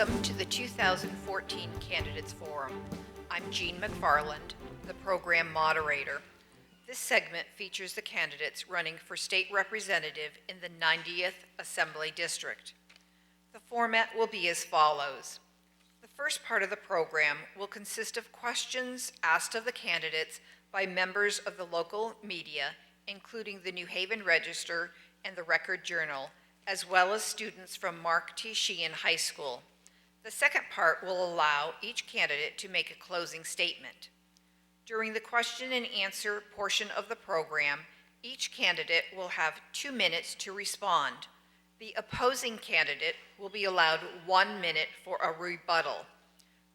Welcome to the 2014 Candidates Forum. I'm Jean McFarland, the program moderator. This segment features the candidates running for state representative in the 90th Assembly District. The format will be as follows. The first part of the program will consist of questions asked of the candidates by members of the local media, including the New Haven Register and the Record Journal, as well as students from Mark T. Sheehan High School. The second part will allow each candidate to make a closing statement. During the question and answer portion of the program, each candidate will have 2 minutes to respond. The opposing candidate will be allowed 1 minute for a rebuttal.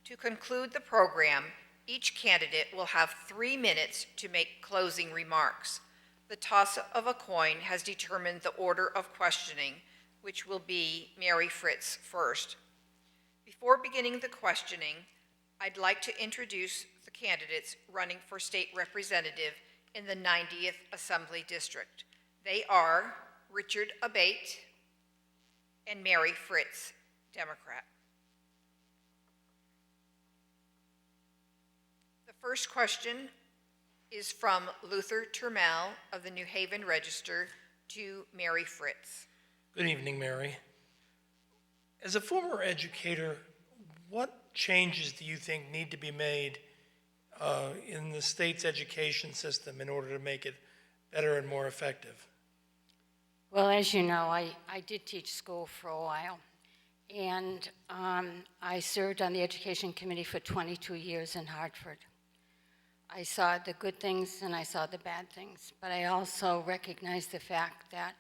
To conclude the program, each candidate will have 3 minutes to make closing remarks. The toss of a coin has determined the order of questioning, which will be Mary Fritz first. Before beginning the questioning, I'd like to introduce the candidates running for state representative in the 90th Assembly District. They are Richard Abate and Mary Fritz, Democrat. The first question is from Luther Turmel of the New Haven Register to Mary Fritz. Good evening, Mary. As a former educator, what changes do you think need to be made in the state's education system in order to make it better and more effective? Well, as you know, I did teach school for a while, and I served on the Education Committee for 22 years in Hartford. I saw the good things and I saw the bad things, but I also recognized the fact that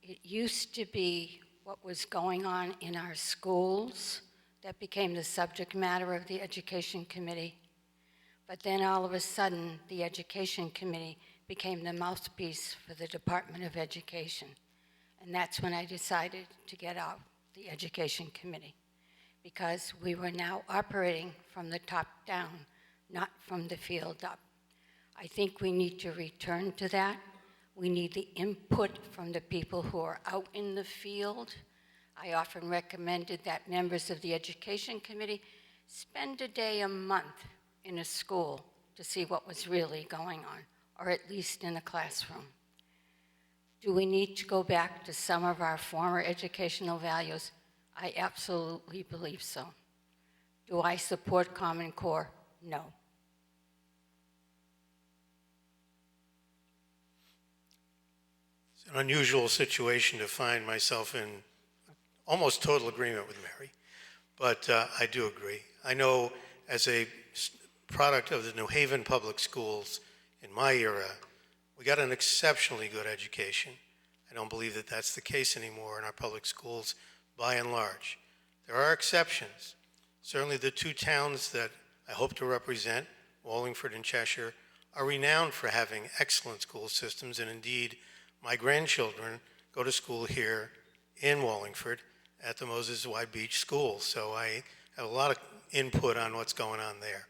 it used to be what was going on in our schools that became the subject matter of the Education Committee. But then all of a sudden, the Education Committee became the mouthpiece for the Department of Education. And that's when I decided to get out the Education Committee, because we were now operating from the top down, not from the field up. I think we need to return to that. We need the input from the people who are out in the field. I often recommended that members of the Education Committee spend a day a month in a school to see what was really going on, or at least in a classroom. Do we need to go back to some of our former educational values? I absolutely believe so. Do I support Common Core? No. It's an unusual situation to find myself in almost total agreement with Mary, but I do agree. I know as a product of the New Haven Public Schools in my era, we got an exceptionally good education. I don't believe that that's the case anymore in our public schools by and large. There are exceptions. Certainly the two towns that I hope to represent, Wallingford and Cheshire, are renowned for having excellent school systems, and indeed my grandchildren go to school here in Wallingford at the Moses White Beach School, so I have a lot of input on what's going on there.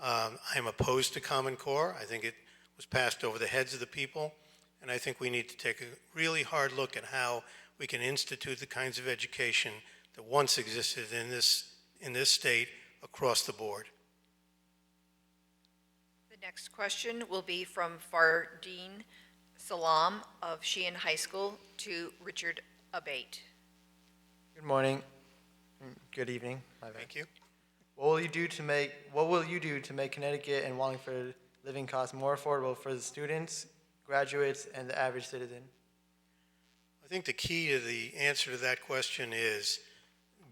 I am opposed to Common Core. I think it was passed over the heads of the people, and I think we need to take a really hard look at how we can institute the kinds of education that once existed in this state across the board. The next question will be from Fardeen Salam of Sheehan High School to Richard Abate. Good morning. Good evening. Thank you. What will you do to make Connecticut and Wallingford living costs more affordable for the students, graduates, and the average citizen? I think the key to the answer to that question is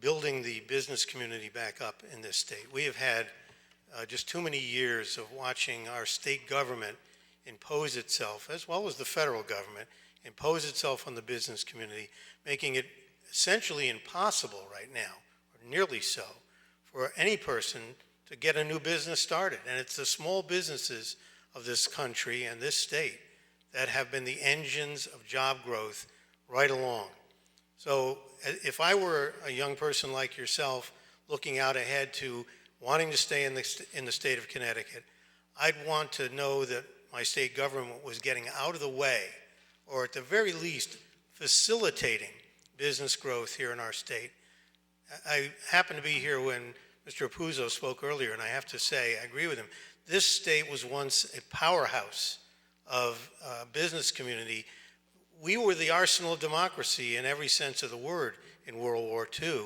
building the business community back up in this state. We have had just too many years of watching our state government impose itself, as well as the federal government, impose itself on the business community, making it essentially impossible right now, or nearly so, for any person to get a new business started. And it's the small businesses of this country and this state that have been the engines of job growth right along. So if I were a young person like yourself looking out ahead to wanting to stay in the state of Connecticut, I'd want to know that my state government was getting out of the way, or at the very least facilitating business growth here in our state. I happened to be here when Mr. Apuzzo spoke earlier, and I have to say, I agree with him. This state was once a powerhouse of business community. We were the arsenal of democracy in every sense of the word in World War II,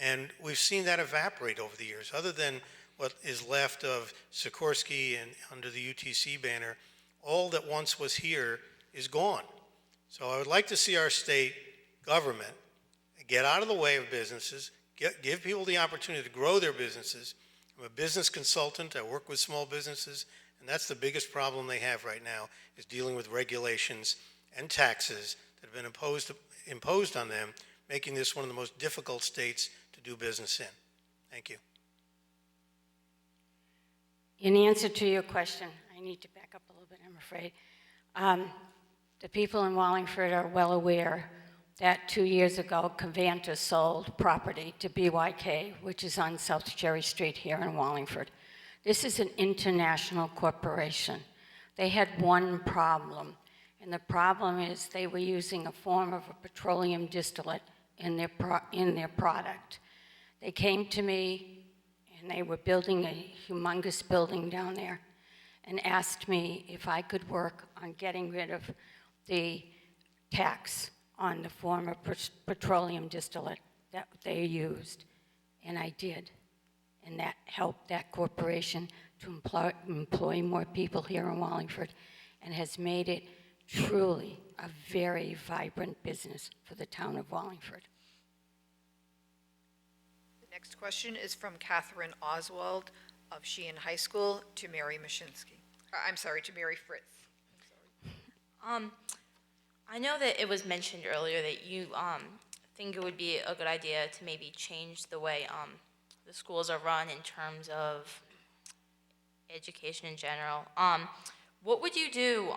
and we've seen that evaporate over the years. Other than what is left of Sikorsky and under the UTC banner, all that once was here is gone. So I would like to see our state government get out of the way of businesses, give people the opportunity to grow their businesses. I'm a business consultant. I work with small businesses, and that's the biggest problem they have right now, is dealing with regulations and taxes that have been imposed on them, making this one of the most difficult states to do business in. Thank you. In answer to your question, I need to back up a little bit, I'm afraid. The people in Wallingford are well aware that 2 years ago, Covanta sold property to BYK, which is on South Cherry Street here in Wallingford. This is an international corporation. They had one problem, and the problem is they were using a form of a petroleum distillate in their product. They came to me, and they were building a humongous building down there, and asked me if I could work on getting rid of the tax on the form of petroleum distillate that they used. And I did. And that helped that corporation to employ more people here in Wallingford, and has made it truly a very vibrant business for the town of Wallingford. The next question is from Catherine Oswald of Sheehan High School to Mary Mashinsky. To Mary Fritz. I know that it was mentioned earlier that you think it would be a good idea to maybe change the way the schools are run in terms of education in general. What would you do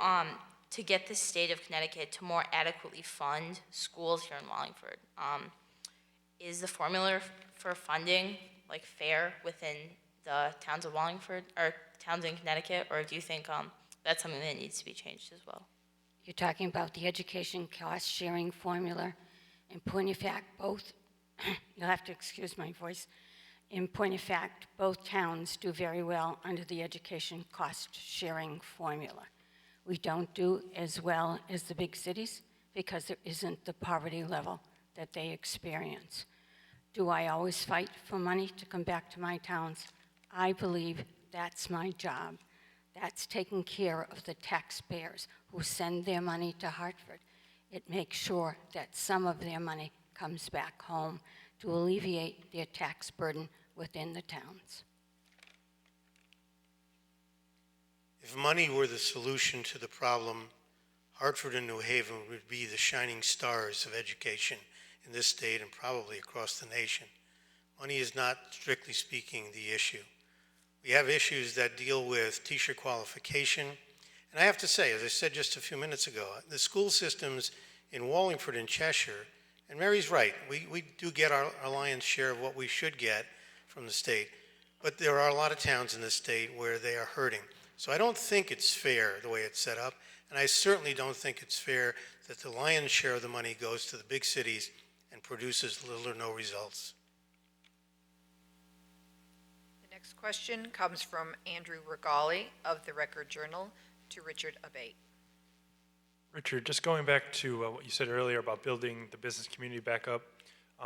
to get the state of Connecticut to more adequately fund schools here in Wallingford? Is the formula for funding fair within the towns of Wallingford or towns in Connecticut, or do you think that's something that needs to be changed as well? You're talking about the education cost-sharing formula. In point of fact, both, you'll have to excuse my voice. In point of fact, both towns do very well under the education cost-sharing formula. We don't do as well as the big cities because there isn't the poverty level that they experience. Do I always fight for money to come back to my towns? I believe that's my job. That's taking care of the taxpayers who send their money to Hartford. It makes sure that some of their money comes back home to alleviate their tax burden within the towns. If money were the solution to the problem, Hartford and New Haven would be the shining stars of education in this state and probably across the nation. Money is not, strictly speaking, the issue. We have issues that deal with teacher qualification. And I have to say, as I said just a few minutes ago, the school systems in Wallingford and Cheshire, and Mary's right, we do get our lion's share of what we should get from the state, but there are a lot of towns in the state where they are hurting. So I don't think it's fair the way it's set up, and I certainly don't think it's fair that the lion's share of the money goes to the big cities and produces little or no results. The next question comes from Andrew Regali of the Record Journal to Richard Abate. Richard, just going back to what you said earlier about building the business community back up.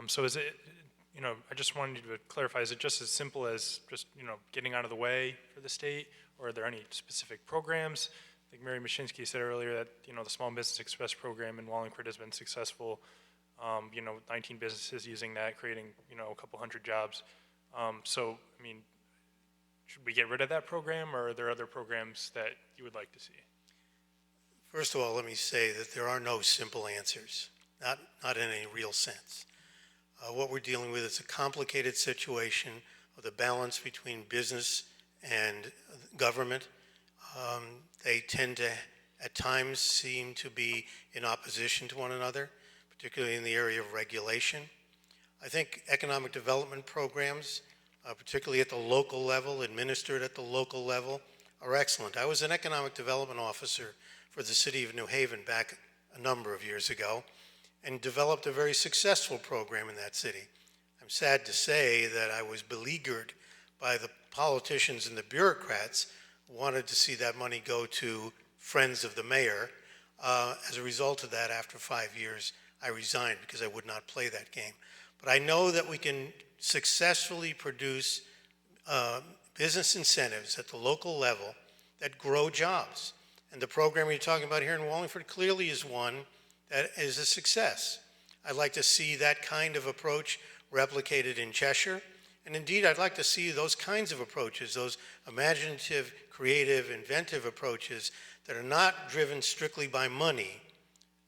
So is it, I just wanted you to clarify, is it just as simple as just, getting out of the way for the state, or are there any specific programs? I think Mary Mashinsky said earlier that, the Small Business Express program in Wallingford has been successful. 19 businesses using that, creating, a couple hundred jobs. Should we get rid of that program, or are there other programs that you would like to see? First of all, let me say that there are no simple answers, not in any real sense. What we're dealing with is a complicated situation of the balance between business and government. They tend to, at times, seem to be in opposition to one another, particularly in the area of regulation. I think economic development programs, particularly at the local level, administered at the local level, are excellent. I was an economic development officer for the city of New Haven back a number of years ago and developed a very successful program in that city. I'm sad to say that I was beleaguered by the politicians and the bureaucrats who wanted to see that money go to friends of the mayor. As a result of that, after 5 years, I resigned because I would not play that game. But I know that we can successfully produce business incentives at the local level that grow jobs. And the program you're talking about here in Wallingford clearly is one that is a success. I'd like to see that kind of approach replicated in Cheshire. And indeed, I'd like to see those kinds of approaches, those imaginative, creative, inventive approaches that are not driven strictly by money.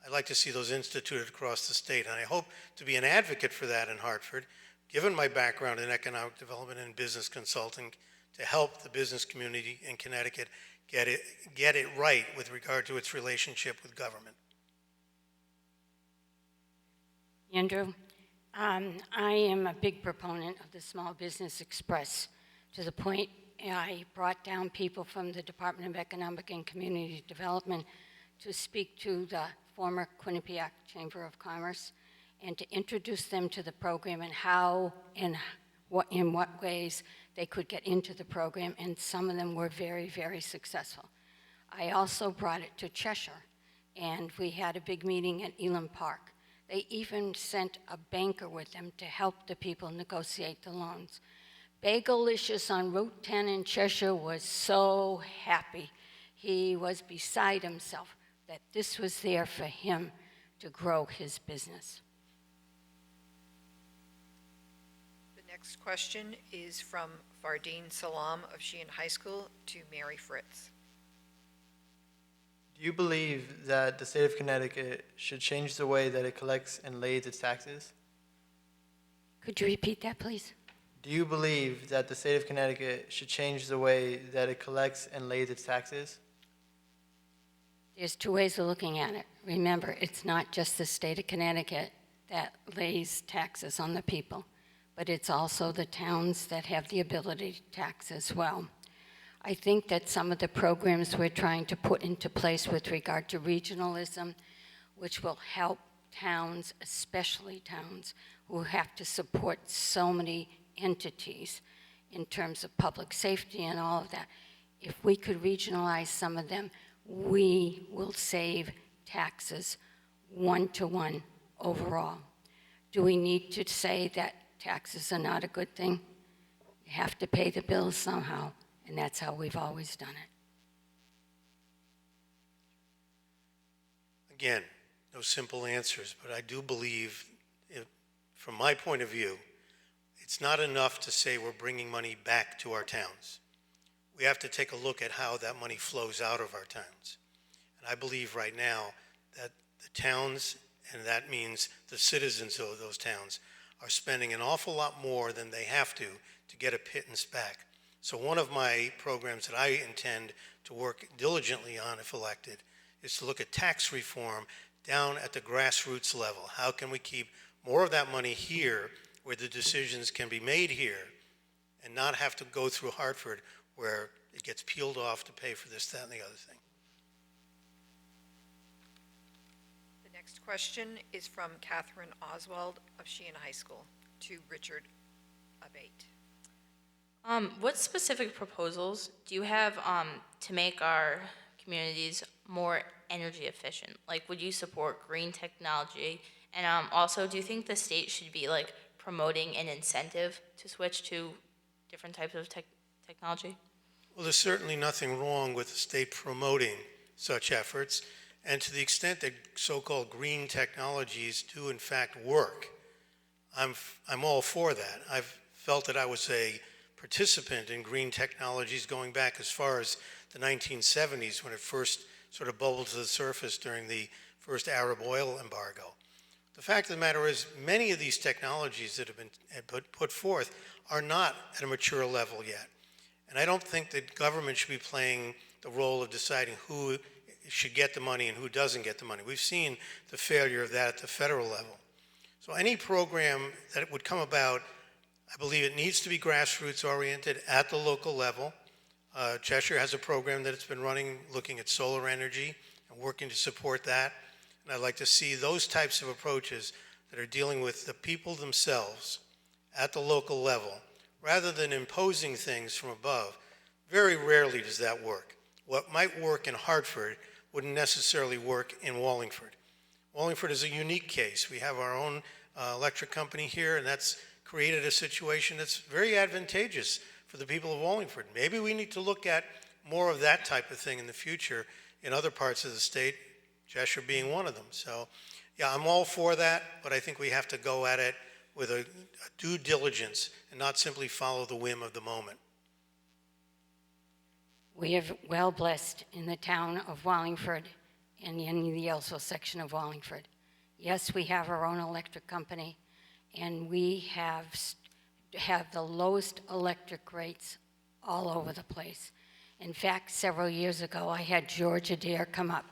I'd like to see those instituted across the state. And I hope to be an advocate for that in Hartford, given my background in economic development and business consulting, to help the business community in Connecticut get it right with regard to its relationship with government. Andrew, I am a big proponent of the Small Business Express, to the point I brought down people from the Department of Economic and Community Development to speak to the former Quinnipiac Chamber of Commerce and to introduce them to the program and how and in what ways they could get into the program, and some of them were very, very successful. I also brought it to Cheshire, and we had a big meeting at Elam Park. They even sent a banker with them to help the people negotiate the loans. Bagelicious on Route 10 in Cheshire was so happy. He was beside himself that this was there for him to grow his business. The next question is from Fardeen Salam of Sheehan High School to Mary Fritz. Do you believe that the state of Connecticut should change the way that it collects and lays its taxes? Could you repeat that, please? Do you believe that the state of Connecticut should change the way that it collects and lays its taxes? There's two ways of looking at it. Remember, it's not just the state of Connecticut that lays taxes on the people, but it's also the towns that have the ability to tax as well. I think that some of the programs we're trying to put into place with regard to regionalism, which will help towns, especially towns who have to support so many entities in terms of public safety and all of that, if we could regionalize some of them, we will save taxes 1-to-1 overall. Do we need to say that taxes are not a good thing? You have to pay the bills somehow, and that's how we've always done it. Again, no simple answers, but I do believe, from my point of view, it's not enough to say we're bringing money back to our towns. We have to take a look at how that money flows out of our towns. And I believe right now that the towns, and that means the citizens of those towns, are spending an awful lot more than they have to get a pittance back. So one of my programs that I intend to work diligently on, if elected, is to look at tax reform down at the grassroots level. How can we keep more of that money here, where the decisions can be made here, and not have to go through Hartford, where it gets peeled off to pay for this, that, and the other thing. The next question is from Catherine Oswald of Sheehan High School to Richard Abate. What specific proposals do you have to make our communities more energy efficient? Like, would you support green technology? And also, do you think the state should be like promoting an incentive to switch to different types of technology? Well, there's certainly nothing wrong with the state promoting such efforts, and to the extent that so-called green technologies do in fact work, I'm all for that. I've felt that I was a participant in green technologies going back as far as the 1970s, when it first sort of bubbled to the surface during the first Arab oil embargo. The fact of the matter is, many of these technologies that have been put forth are not at a mature level yet. And I don't think that government should be playing the role of deciding who should get the money and who doesn't get the money. We've seen the failure of that at the federal level. So any program that would come about, I believe it needs to be grassroots oriented at the local level. Cheshire has a program that it's been running looking at solar energy and working to support that. And I'd like to see those types of approaches that are dealing with the people themselves at the local level, rather than imposing things from above, very rarely does that work. What might work in Hartford wouldn't necessarily work in Wallingford. Wallingford is a unique case. We have our own electric company here, and that's created a situation that's very advantageous for the people of Wallingford. Maybe we need to look at more of that type of thing in the future in other parts of the state, Cheshire being one of them. So, yeah, I'm all for that, but I think we have to go at it with a due diligence and not simply follow the whim of the moment. We are well blessed in the town of Wallingford and in the Elso section of Wallingford. Yes, we have our own electric company, and we have the lowest electric rates all over the place. In fact, several years ago, I had George Adair come up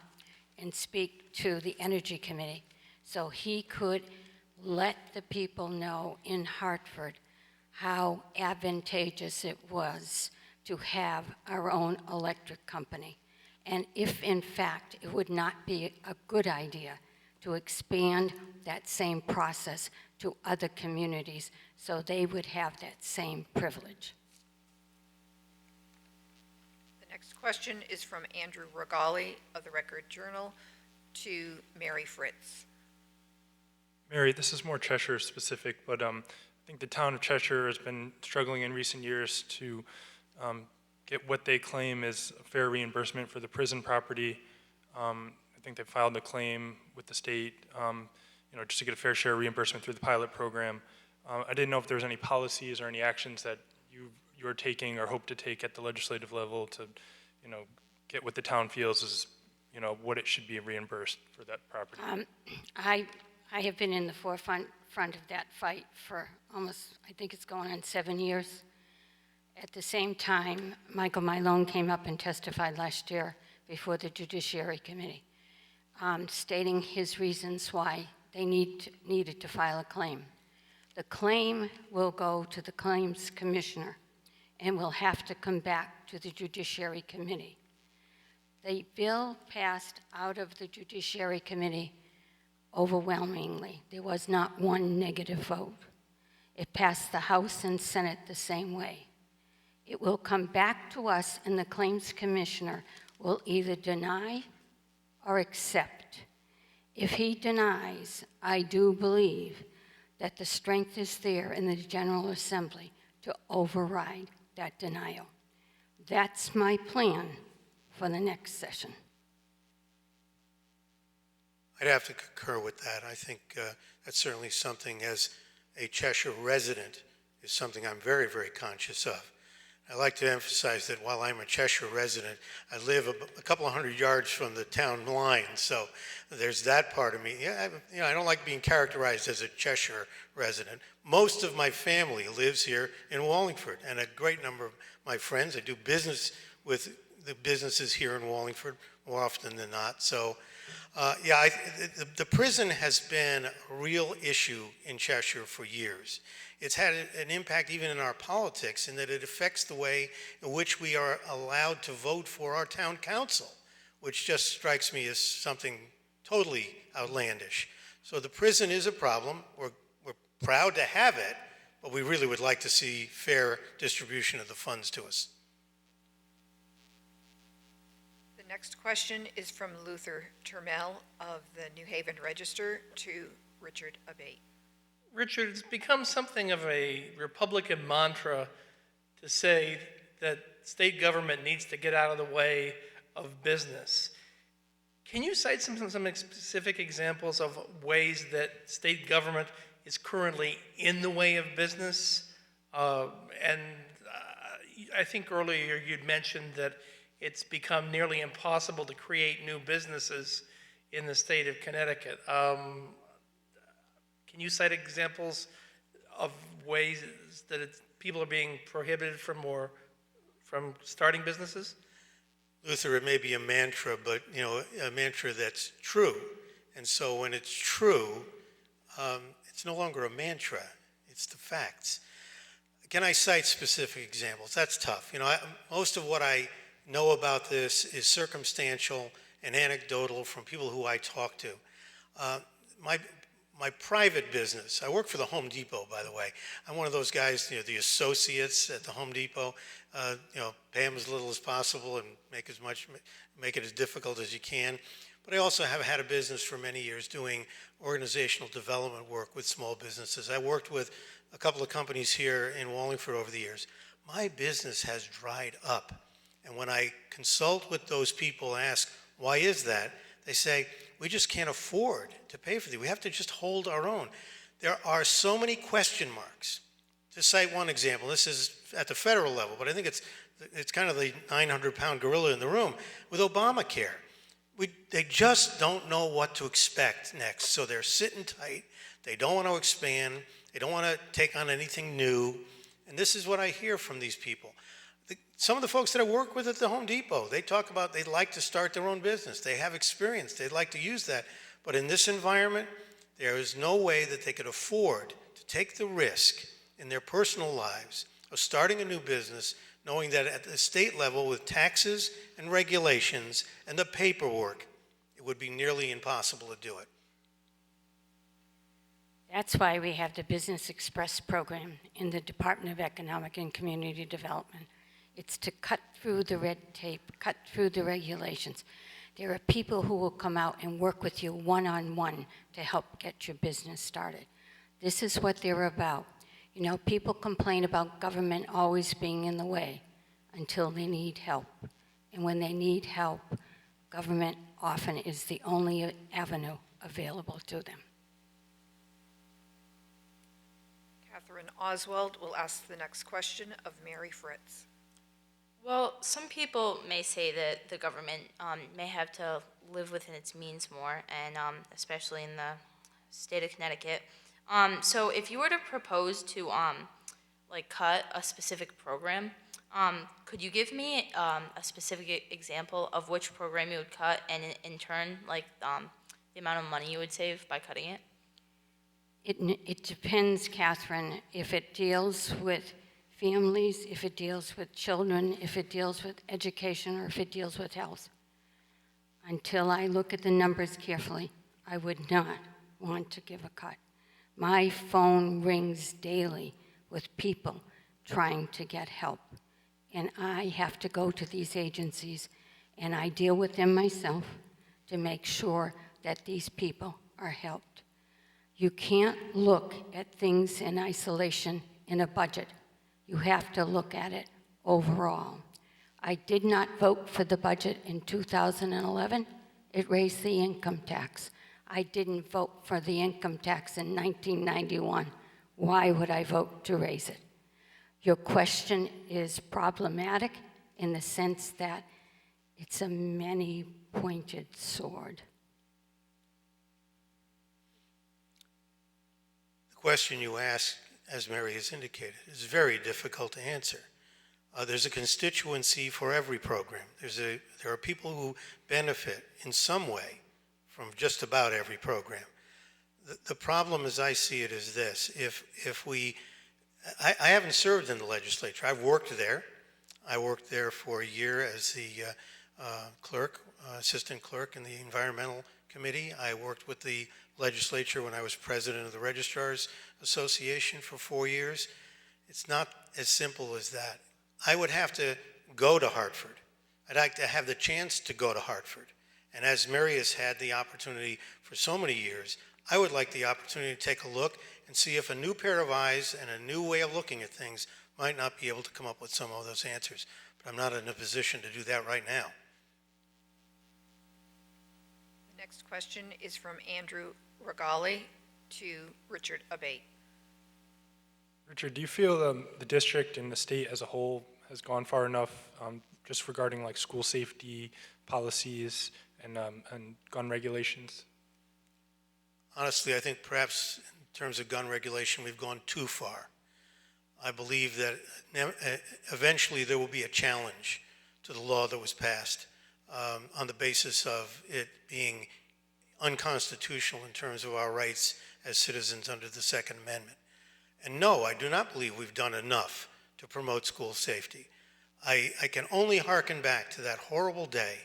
and speak to the Energy Committee so he could let the people know in Hartford how advantageous it was to have our own electric company. And if, in fact, it would not be a good idea to expand that same process to other communities so they would have that same privilege. The next question is from Andrew Regali of the Record Journal to Mary Fritz. Mary, this is more Cheshire specific, but I think the town of Cheshire has been struggling in recent years to get what they claim is a fair reimbursement for the prison property. I think they filed a claim with the state, just to get a fair share reimbursement through the pilot program. I didn't know if there was any policies or any actions that you're taking or hope to take at the legislative level to, get what the town feels is, what it should be reimbursed for that property. I have been in the forefront of that fight for almost, I think it's going on 7 years. At the same time, Michael Milone came up and testified last year before the Judiciary Committee, stating his reasons why they needed to file a claim. The claim will go to the Claims Commissioner and will have to come back to the Judiciary Committee. The bill passed out of the Judiciary Committee overwhelmingly. There was not one negative vote. It passed the House and Senate the same way. It will come back to us, and the Claims Commissioner will either deny or accept. If he denies, I do believe that the strength is there in the General Assembly to override that denial. That's my plan for the next session. I'd have to concur with that. I think that's certainly something, as a Cheshire resident, is something I'm very, very conscious of. I'd like to emphasize that while I'm a Cheshire resident, I live a couple of hundred yards from the town line, so there's that part of me. Yeah, I don't like being characterized as a Cheshire resident. Most of my family lives here in Wallingford, and a great number of my friends. I do business with the businesses here in Wallingford more often than not. So, the prison has been a real issue in Cheshire for years. It's had an impact even in our politics in that it affects the way in which we are allowed to vote for our town council, which just strikes me as something totally outlandish. So the prison is a problem. We're proud to have it, but we really would like to see fair distribution of the funds to us. The next question is from Luther Turmel of the New Haven Register to Richard Abate. Richard, it's become something of a Republican mantra to say that state government needs to get out of the way of business. Can you cite some specific examples of ways that state government is currently in the way of business? I think earlier you'd mentioned that it's become nearly impossible to create new businesses in the state of Connecticut. Can you cite examples of ways that people are being prohibited from starting businesses? Luther, it may be a mantra, but a mantra that's true. And so when it's true, it's no longer a mantra, it's the facts. Can I cite specific examples? That's tough. Most of what I know about this is circumstantial and anecdotal from people who I talk to. my private business. I work for the Home Depot, by the way. I'm one of those guys, you know, the associates at the Home Depot. You know, pay them as little as possible and make it as difficult as you can. But I also have had a business for many years doing organizational development work with small businesses. I worked with a couple of companies here in Wallingford over the years. My business has dried up. And when I consult with those people and ask, why is that? They say, we just can't afford to pay for these. We have to just hold our own. There are so many question marks. To cite one example, this is at the federal level, but I think it's kind of the 900-pound gorilla in the room. With Obamacare, they just don't know what to expect next. So they're sitting tight. They don't want to expand. They don't want to take on anything new. And this is what I hear from these people. Some of the folks that I work with at the Home Depot, they talk about they'd like to start their own business. They have experience. They'd like to use that. But in this environment, there is no way that they could afford to take the risk in their personal lives of starting a new business, knowing that at the state level with taxes and regulations and the paperwork, it would be nearly impossible to do it. That's why we have the Business Express program in the Department of Economic and Community Development. It's to cut through the red tape, cut through the regulations. There are people who will come out and work with you one-on-one to help get your business started. This is what they're about. You know, people complain about government always being in the way until they need help. And when they need help, government often is the only avenue available to them. Catherine Oswald will ask the next question of Mary Fritz. Well, some people may say that the government may have to live within its means more, and especially in the state of Connecticut. So if you were to propose to like cut a specific program, could you give me a specific example of which program you would cut, and in turn, like the amount of money you would save by cutting it? It depends, Catherine, if it deals with families, if it deals with children, if it deals with education, or if it deals with health. Until I look at the numbers carefully, I would not want to give a cut. My phone rings daily with people trying to get help, and I have to go to these agencies, and I deal with them myself to make sure that these people are helped. You can't look at things in isolation in a budget. You have to look at it overall. I did not vote for the budget in 2011. It raised the income tax. I didn't vote for the income tax in 1991. Why would I vote to raise it? Your question is problematic in the sense that it's a many-pointed sword. The question you ask, as Mary has indicated, is very difficult to answer. There's a constituency for every program. There are people who benefit in some way from just about every program. The problem, as I see it, is this. I haven't served in the legislature. I've worked there. I worked there for a year as the clerk, assistant clerk in the environmental committee. I worked with the legislature when I was president of the Registrars Association for 4 years. It's not as simple as that. I would have to go to Hartford. I'd like to have the chance to go to Hartford. And as Mary has had the opportunity for so many years, I would like the opportunity to take a look and see if a new pair of eyes and a new way of looking at things might not be able to come up with some of those answers. But I'm not in a position to do that right now. The next question is from Andrew Regali to Richard Abate. Richard, do you feel the district and the state as a whole has gone far enough just regarding like school safety policies and gun regulations? Honestly, I think perhaps in terms of gun regulation, we've gone too far. I believe that eventually there will be a challenge to the law that was passed on the basis of it being unconstitutional in terms of our rights as citizens under the Second Amendment. And no, I do not believe we've done enough to promote school safety. I can only hearken back to that horrible day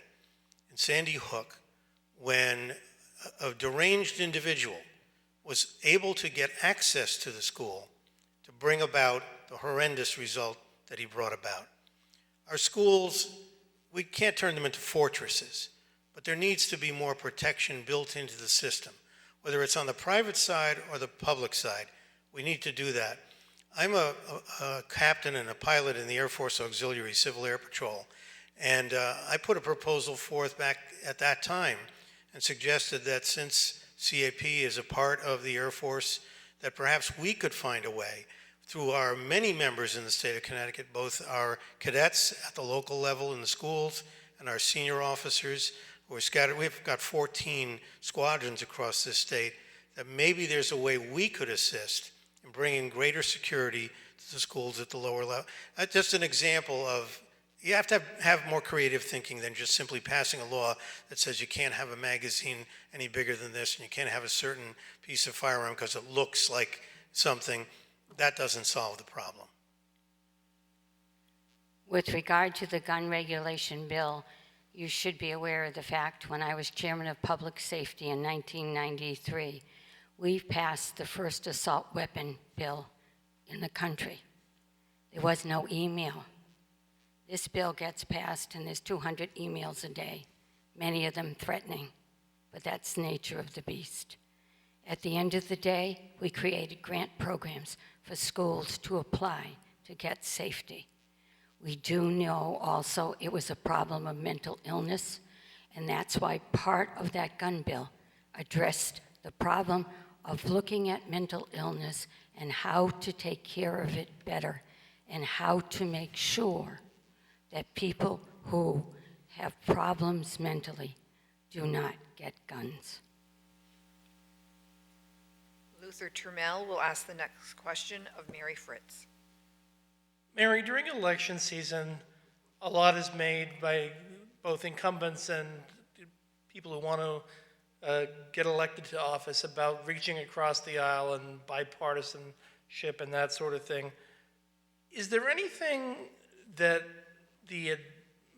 in Sandy Hook when a deranged individual was able to get access to the school to bring about the horrendous result that he brought about. Our schools, we can't turn them into fortresses, but there needs to be more protection built into the system. Whether it's on the private side or the public side, we need to do that. I'm a captain and a pilot in the Air Force Auxiliary Civil Air Patrol, and I put a proposal forth back at that time and suggested that since CAP is a part of the Air Force, that perhaps we could find a way through our many members in the state of Connecticut, both our cadets at the local level in the schools and our senior officers who are scattered. We've got 14 squadrons across this state, that maybe there's a way we could assist in bringing greater security to the schools at the lower level. Just an example of, you have to have more creative thinking than just simply passing a law that says you can't have a magazine any bigger than this and you can't have a certain piece of firearm because it looks like something. That doesn't solve the problem. With regard to the gun regulation bill, you should be aware of the fact when I was chairman of public safety in 1993, we passed the first assault weapon bill in the country. There was no email. This bill gets passed and there's 200 emails a day, many of them threatening, but that's the nature of the beast. At the end of the day, we created grant programs for schools to apply to get safety. We do know also it was a problem of mental illness, and that's why part of that gun bill addressed the problem of looking at mental illness and how to take care of it better and how to make sure that people who have problems mentally do not get guns. Luther Turmel will ask the next question of Mary Fritz. Mary, during election season, a lot is made by both incumbents and people who want to get elected to office about reaching across the aisle and bipartisanship and that sort of thing. Is there anything that the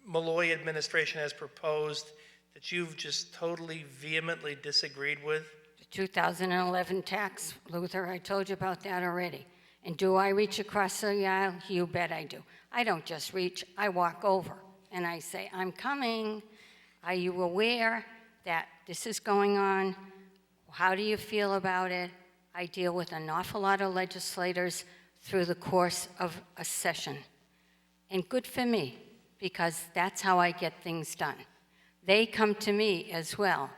Malloy administration has proposed that you've just totally vehemently disagreed with? The 2011 tax, Luther, I told you about that already. And do I reach across the aisle? You bet I do. I don't just reach, I walk over and I say, I'm coming. Are you aware that this is going on? How do you feel about it? I deal with an awful lot of legislators through the course of a session. And good for me, because that's how I get things done. They come to me as well.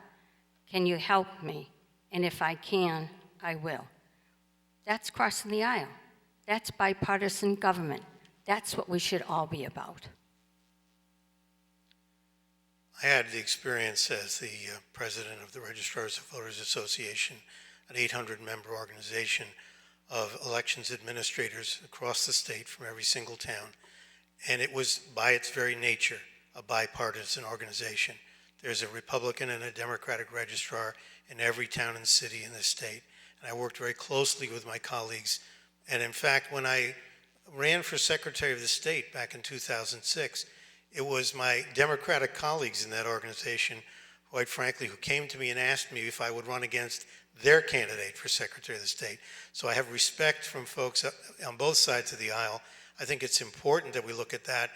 Can you help me? And if I can, I will. That's crossing the aisle. That's bipartisan government. That's what we should all be about. I had the experience as the president of the Registrars of Voters Association, an 800-member organization of elections administrators across the state from every single town. And it was, by its very nature, a bipartisan organization. There's a Republican and a Democratic registrar in every town and city in this state. And I worked very closely with my colleagues. And in fact, when I ran for Secretary of the State back in 2006, it was my Democratic colleagues in that organization, quite frankly, who came to me and asked me if I would run against their candidate for Secretary of the State. So I have respect from folks on both sides of the aisle. I think it's important that we look at that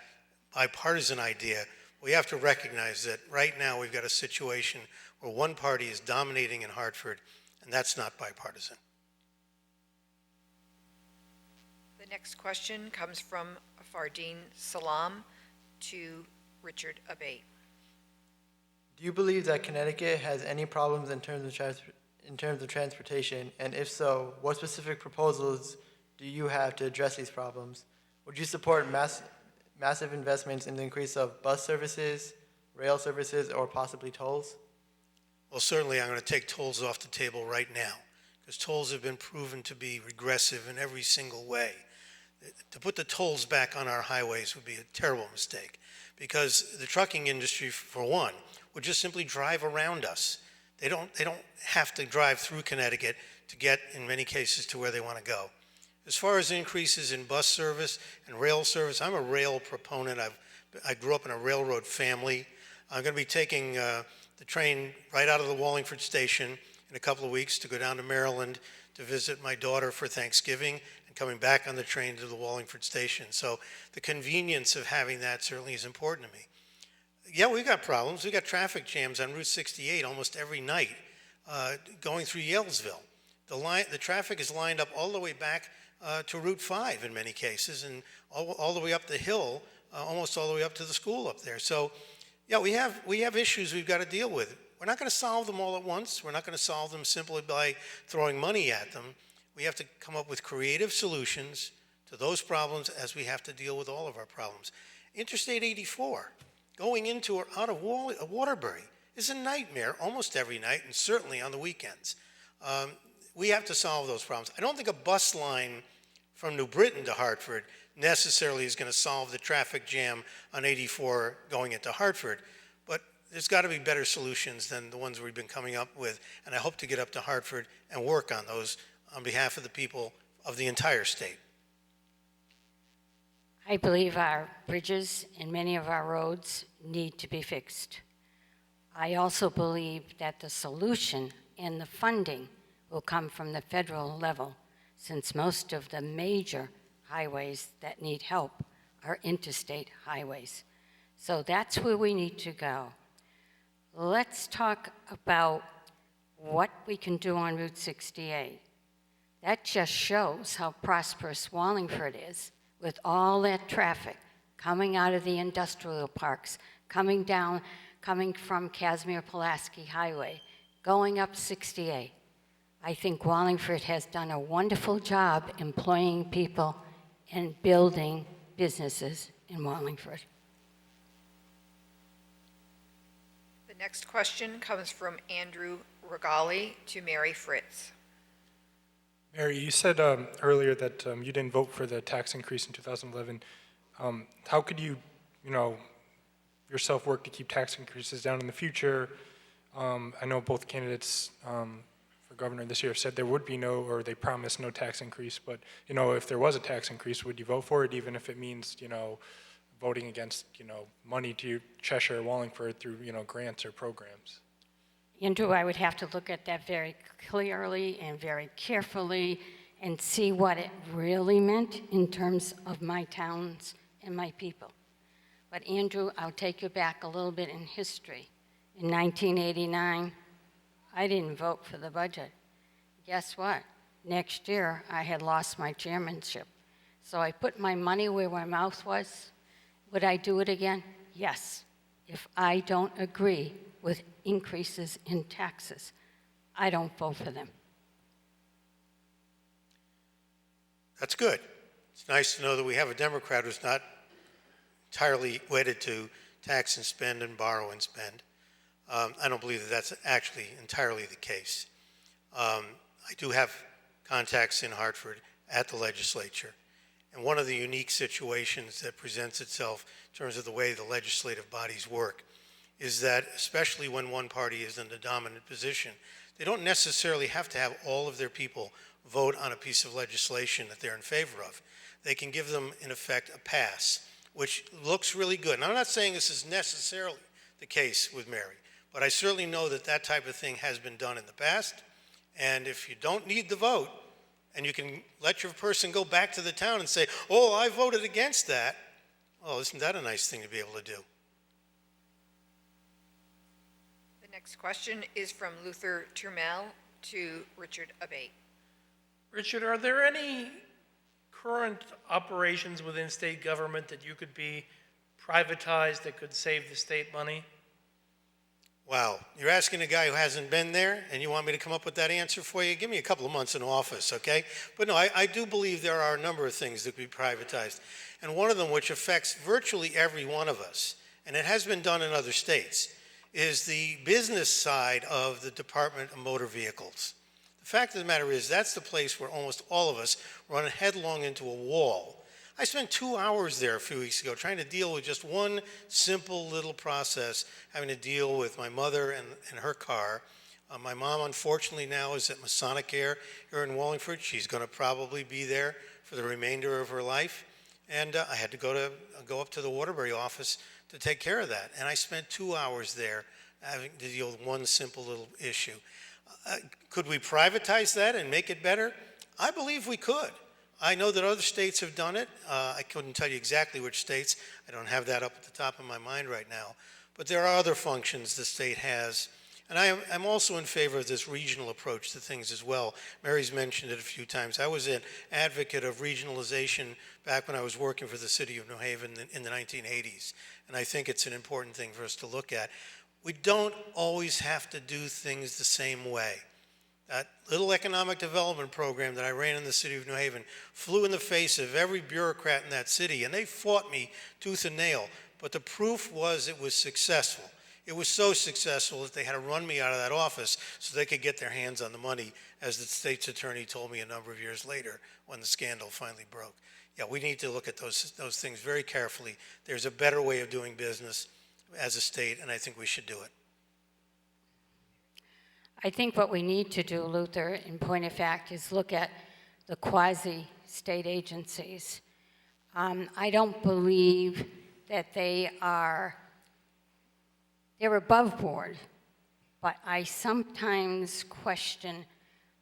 bipartisan idea. We have to recognize that right now we've got a situation where one party is dominating in Hartford, and that's not bipartisan. The next question comes from Fardeen Salam to Richard Abate. Do you believe that Connecticut has any problems in terms of transportation? And if so, what specific proposals do you have to address these problems? Would you support massive investments in the increase of bus services, rail services, or possibly tolls? Well, certainly I'm going to take tolls off the table right now, because tolls have been proven to be regressive in every single way. To put the tolls back on our highways would be a terrible mistake, because the trucking industry, for one, would just simply drive around us. They don't have to drive through Connecticut to get, in many cases, to where they want to go. As far as increases in bus service and rail service, I'm a rail proponent. I grew up in a railroad family. I'm going to be taking the train right out of the Wallingford station in a couple of weeks to go down to Maryland to visit my daughter for Thanksgiving and coming back on the train to the Wallingford station. So the convenience of having that certainly is important to me. Yeah, we've got problems. We've got traffic jams on Route 68 almost every night going through Yalesville. The traffic is lined up all the way back to Route 5 in many cases, and all the way up the hill, almost all the way up to the school up there. So, yeah, we have issues we've got to deal with. We're not going to solve them all at once. We're not going to solve them simply by throwing money at them. We have to come up with creative solutions to those problems as we have to deal with all of our problems. Interstate 84, going into or out of Waterbury, is a nightmare almost every night, and certainly on the weekends. We have to solve those problems. I don't think a bus line from New Britain to Hartford necessarily is going to solve the traffic jam on 84 going into Hartford, but there's got to be better solutions than the ones we've been coming up with, and I hope to get up to Hartford and work on those on behalf of the people of the entire state. I believe our bridges and many of our roads need to be fixed. I also believe that the solution and the funding will come from the federal level, since most of the major highways that need help are interstate highways. So that's where we need to go. Let's talk about what we can do on Route 68. That just shows how prosperous Wallingford is with all that traffic coming out of the industrial parks, coming from Casimir-Pulaski Highway, going up 68. I think Wallingford has done a wonderful job employing people and building businesses in Wallingford. The next question comes from Andrew Regali to Mary Fritz. Mary, you said earlier that you didn't vote for the tax increase in 2011. How could you yourself work to keep tax increases down in the future? I know both candidates for governor this year said there would be no, or they promised no tax increase, but, if there was a tax increase, would you vote for it, even if it means, voting against, money to Cheshire, Wallingford through, grants or programs? Andrew, I would have to look at that very clearly and very carefully and see what it really meant in terms of my towns and my people. But Andrew, I'll take you back a little bit in history. In 1989, I didn't vote for the budget. Guess what? Next year, I had lost my chairmanship. So I put my money where my mouth was. Would I do it again? Yes. If I don't agree with increases in taxes, I don't vote for them. That's good. It's nice to know that we have a Democrat who's not entirely wedded to tax and spend and borrow and spend. I don't believe that that's actually entirely the case. I do have contacts in Hartford at the legislature, and one of the unique situations that presents itself in terms of the way the legislative bodies work is that, especially when one party is in the dominant position, they don't necessarily have to have all of their people vote on a piece of legislation that they're in favor of. They can give them, in effect, a pass, which looks really good. And I'm not saying this is necessarily the case with Mary, but I certainly know that that type of thing has been done in the past. And if you don't need the vote, and you can let your person go back to the town and say, oh, I voted against that, well, isn't that a nice thing to be able to do? The next question is from Luther Turmel to Richard Abate. Richard, are there any current operations within state government that you could be privatized that could save the state money? Wow, you're asking a guy who hasn't been there, and you want me to come up with that answer for you? Give me a couple of months in office, okay? But no, I do believe there are a number of things that could be privatized, and one of them, which affects virtually every one of us, and it has been done in other states, is the business side of the Department of Motor Vehicles. The fact of the matter is that's the place where almost all of us run headlong into a wall. I spent 2 hours there a few weeks ago trying to deal with just one simple little process, having to deal with my mother and her car. My mom, unfortunately, now is at Masonic-Air here in Wallingford. She's going to probably be there for the remainder of her life. And I had to go up to the Waterbury office to take care of that. And I spent 2 hours there having to deal with one simple little issue. Could we privatize that and make it better? I believe we could. I know that other states have done it. I couldn't tell you exactly which states. I don't have that up at the top of my mind right now. But there are other functions the state has. And I'm also in favor of this regional approach to things as well. Mary's mentioned it a few times. I was an advocate of regionalization back when I was working for the city of New Haven in the 1980s. And I think it's an important thing for us to look at. We don't always have to do things the same way. That little economic development program that I ran in the city of New Haven flew in the face of every bureaucrat in that city, and they fought me tooth and nail. But the proof was it was successful. It was so successful that they had to run me out of that office so they could get their hands on the money, as the state's attorney told me a number of years later when the scandal finally broke. Yeah, we need to look at those things very carefully. There's a better way of doing business as a state, and I think we should do it. I think what we need to do, Luther, in point of fact, is look at the quasi-state agencies. I don't believe that they're above board, but I sometimes question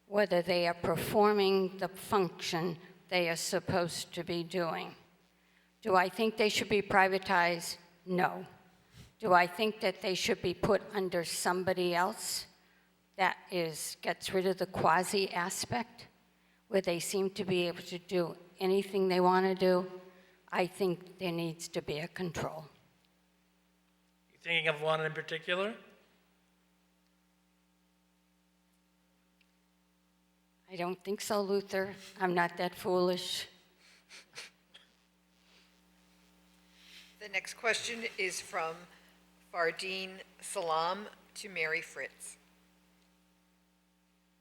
whether they are performing the function they are supposed to be doing. Do I think they should be privatized? No. Do I think that they should be put under somebody else that gets rid of the quasi aspect, where they seem to be able to do anything they want to do? I think there needs to be a control. You thinking of one in particular? I don't think so, Luther. I'm not that foolish. The next question is from Fardeen Salam to Mary Fritz.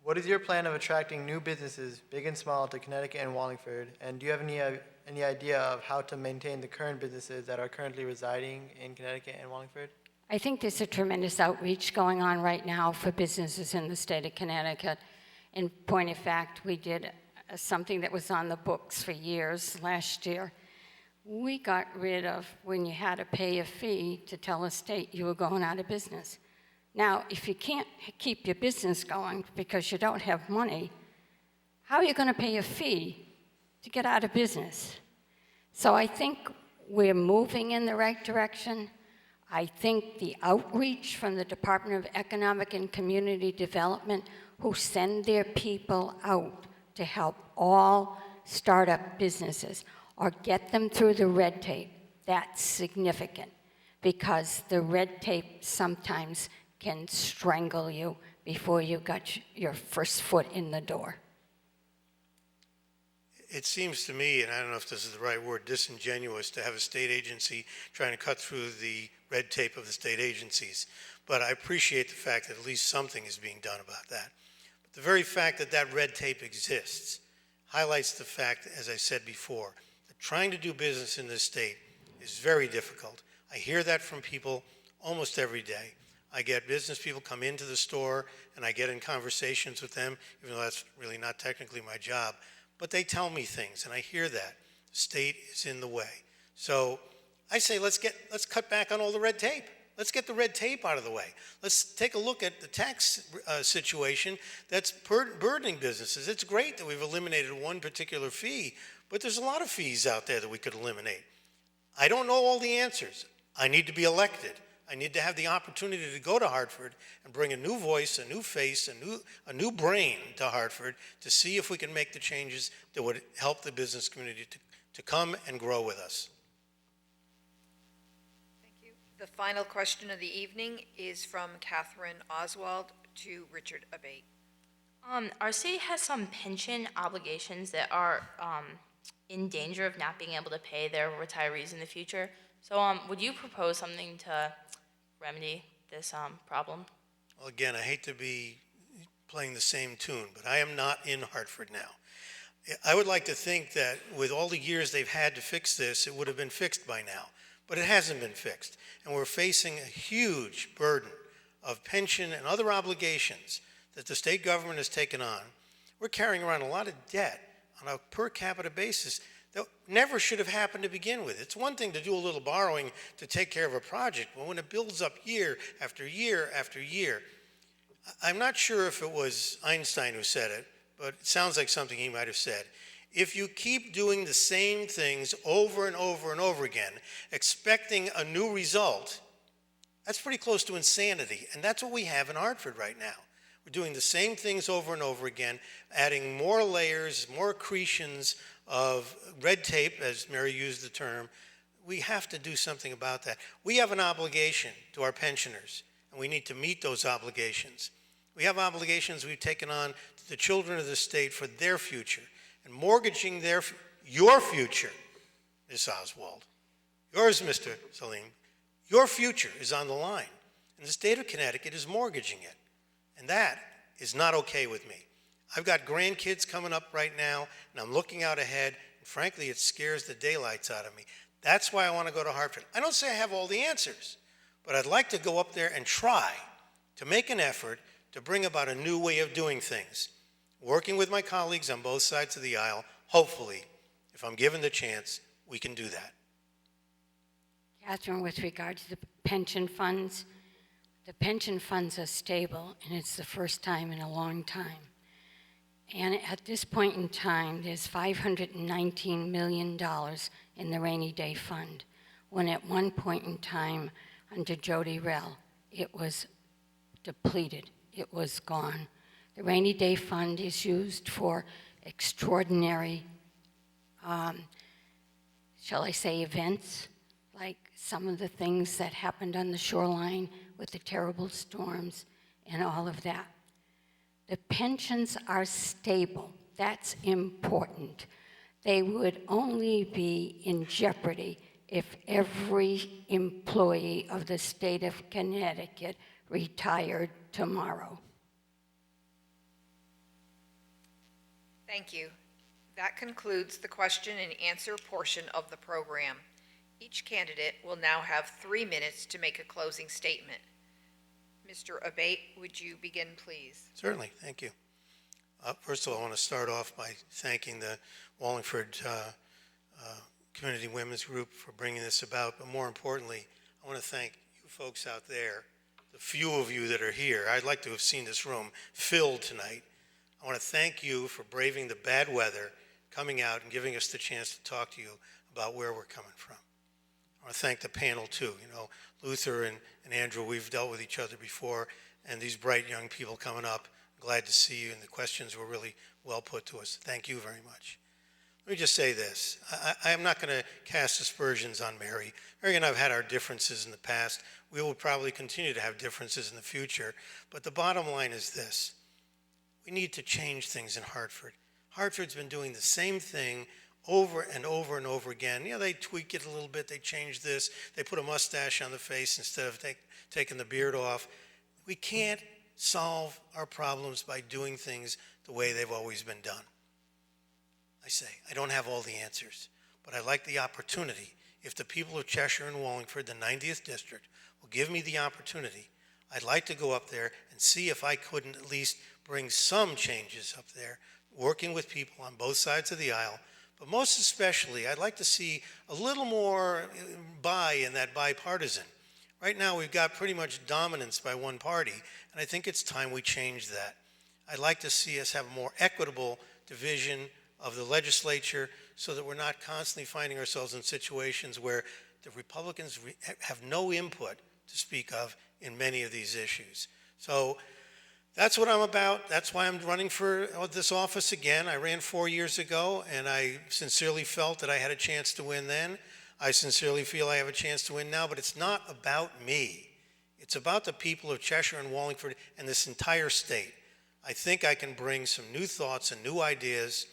What is your plan of attracting new businesses, big and small, to Connecticut and Wallingford? And do you have any idea of how to maintain the current businesses that are currently residing in Connecticut and Wallingford? I think there's a tremendous outreach going on right now for businesses in the state of Connecticut. In point of fact, we did something that was on the books for years last year. We got rid of when you had to pay a fee to tell a state you were going out of business. Now, if you can't keep your business going because you don't have money, how are you going to pay a fee to get out of business? So I think we're moving in the right direction. I think the outreach from the Department of Economic and Community Development, who send their people out to help all startup businesses or get them through the red tape, that's significant, because the red tape sometimes can strangle you before you got your first foot in the door. It seems to me, and I don't know if this is the right word, disingenuous to have a state agency trying to cut through the red tape of the state agencies. But I appreciate the fact that at least something is being done about that. But the very fact that that red tape exists highlights the fact, as I said before, that trying to do business in this state is very difficult. I hear that from people almost every day. I get business people come into the store, and I get in conversations with them, even though that's really not technically my job. But they tell me things, and I hear that. The state is in the way. So I say, let's cut back on all the red tape. Let's get the red tape out of the way. Let's take a look at the tax situation that's burdening businesses. It's great that we've eliminated one particular fee, but there's a lot of fees out there that we could eliminate. I don't know all the answers. I need to be elected. I need to have the opportunity to go to Hartford and bring a new voice, a new face, a new brain to Hartford to see if we can make the changes that would help the business community to come and grow with us. Thank you. The final question of the evening is from Catherine Oswald to Richard Abate. Our city has some pension obligations that are in danger of not being able to pay their retirees in the future. So would you propose something to remedy this problem? Well, again, I hate to be playing the same tune, but I am not in Hartford now. I would like to think that with all the years they've had to fix this, it would have been fixed by now. But it hasn't been fixed. And we're facing a huge burden of pension and other obligations that the state government has taken on. We're carrying around a lot of debt on a per capita basis that never should have happened to begin with. It's one thing to do a little borrowing to take care of a project, but when it builds up year after year after year, I'm not sure if it was Einstein who said it, but it sounds like something he might have said. If you keep doing the same things over and over and over again, expecting a new result, that's pretty close to insanity. And that's what we have in Hartford right now. We're doing the same things over and over again, adding more layers, more accretions of red tape, as Mary used the term. We have to do something about that. We have an obligation to our pensioners, and we need to meet those obligations. We have obligations we've taken on to the children of the state for their future, and mortgaging your future, Ms. Oswald, yours, Mr. Salim, your future is on the line, and the state of Connecticut is mortgaging it, and that is not okay with me. I've got grandkids coming up right now, and I'm looking out ahead, and frankly, it scares the daylights out of me. That's why I want to go to Hartford. I don't say I have all the answers, but I'd like to go up there and try to make an effort to bring about a new way of doing things. Working with my colleagues on both sides of the aisle, hopefully, if I'm given the chance, we can do that. Catherine, with regard to the pension funds are stable, and it's the first time in a long time. And at this point in time, there's $519 million in the rainy day fund, when at one point in time, under Jody Rell, it was depleted. It was gone. The rainy day fund is used for extraordinary, shall I say, events, like some of the things that happened on the shoreline with the terrible storms and all of that. The pensions are stable. That's important. They would only be in jeopardy if every employee of the state of Connecticut retired tomorrow. Thank you. That concludes the question and answer portion of the program. Each candidate will now have 3 minutes to make a closing statement. Mr. Abate, would you begin, please? Certainly, thank you. First of all, I want to start off by thanking the Wallingford Community Women's Group for bringing this about, but more importantly, I want to thank you folks out there, the few of you that are here. I'd like to have seen this room filled tonight. I want to thank you for braving the bad weather, coming out and giving us the chance to talk to you about where we're coming from. I want to thank the panel too. You know, Luther and Andrew, we've dealt with each other before, and these bright young people coming up, glad to see you, and the questions were really well put to us. Thank you very much. Let me just say this. I am not going to cast aspersions on Mary. Mary and I have had our differences in the past. We will probably continue to have differences in the future, but the bottom line is this. We need to change things in Hartford. Hartford's been doing the same thing over and over and over again. You know, they tweak it a little bit, they change this, they put a mustache on the face instead of taking the beard off. We can't solve our problems by doing things the way they've always been done. I say, I don't have all the answers, but I like the opportunity. If the people of Cheshire and Wallingford, the 90th district, will give me the opportunity, I'd like to go up there and see if I couldn't at least bring some changes up there, working with people on both sides of the aisle. But most especially, I'd like to see a little more in that bipartisan. Right now, we've got pretty much dominance by one party, and I think it's time we change that. I'd like to see us have a more equitable division of the legislature so that we're not constantly finding ourselves in situations where the Republicans have no input to speak of in many of these issues. So that's what I'm about. That's why I'm running for this office again. I ran 4 years ago, and I sincerely felt that I had a chance to win then. I sincerely feel I have a chance to win now, but it's not about me. It's about the people of Cheshire and Wallingford and this entire state. I think I can bring some new thoughts and new ideas.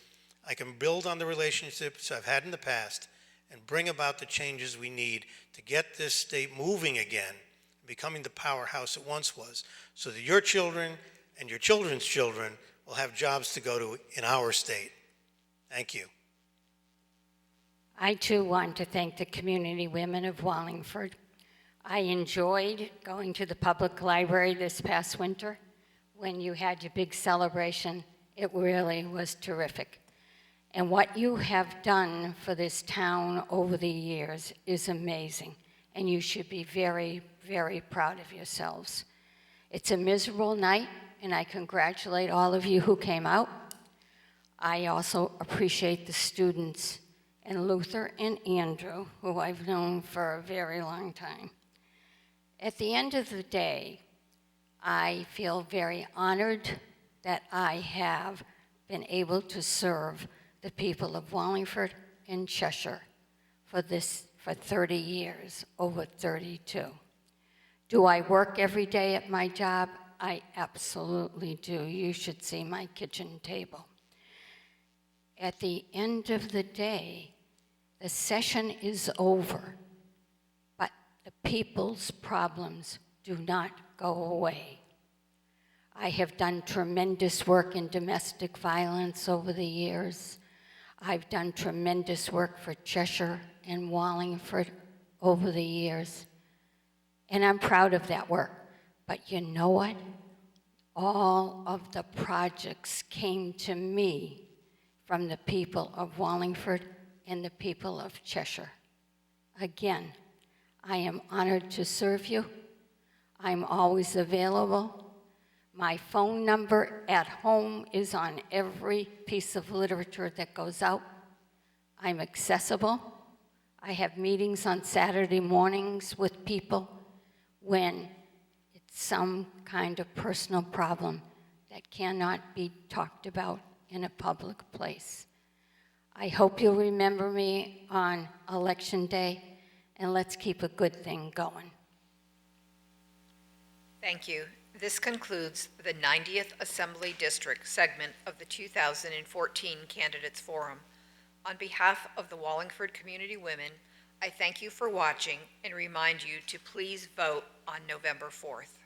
I can build on the relationships I've had in the past and bring about the changes we need to get this state moving again, becoming the powerhouse it once was, so that your children and your children's children will have jobs to go to in our state. Thank you. I too want to thank the community women of Wallingford. I enjoyed going to the public library this past winter when you had your big celebration. It really was terrific. And what you have done for this town over the years is amazing, and you should be very, very proud of yourselves. It's a miserable night, and I congratulate all of you who came out. I also appreciate the students and Luther and Andrew, who I've known for a very long time. At the end of the day, I feel very honored that I have been able to serve the people of Wallingford and Cheshire for 30 years, over 32. Do I work every day at my job? I absolutely do. You should see my kitchen table. At the end of the day, the session is over, but the people's problems do not go away. I have done tremendous work in domestic violence over the years. I've done tremendous work for Cheshire and Wallingford over the years, and I'm proud of that work. But you know what? All of the projects came to me from the people of Wallingford and the people of Cheshire. Again, I am honored to serve you. I'm always available. My phone number at home is on every piece of literature that goes out. I'm accessible. I have meetings on Saturday mornings with people when it's some kind of personal problem that cannot be talked about in a public place. I hope you'll remember me on Election Day, and let's keep a good thing going. Thank you. This concludes the 90th Assembly District segment of the 2014 Candidates Forum. On behalf of the Wallingford Community Women, I thank you for watching and remind you to please vote on November 4th.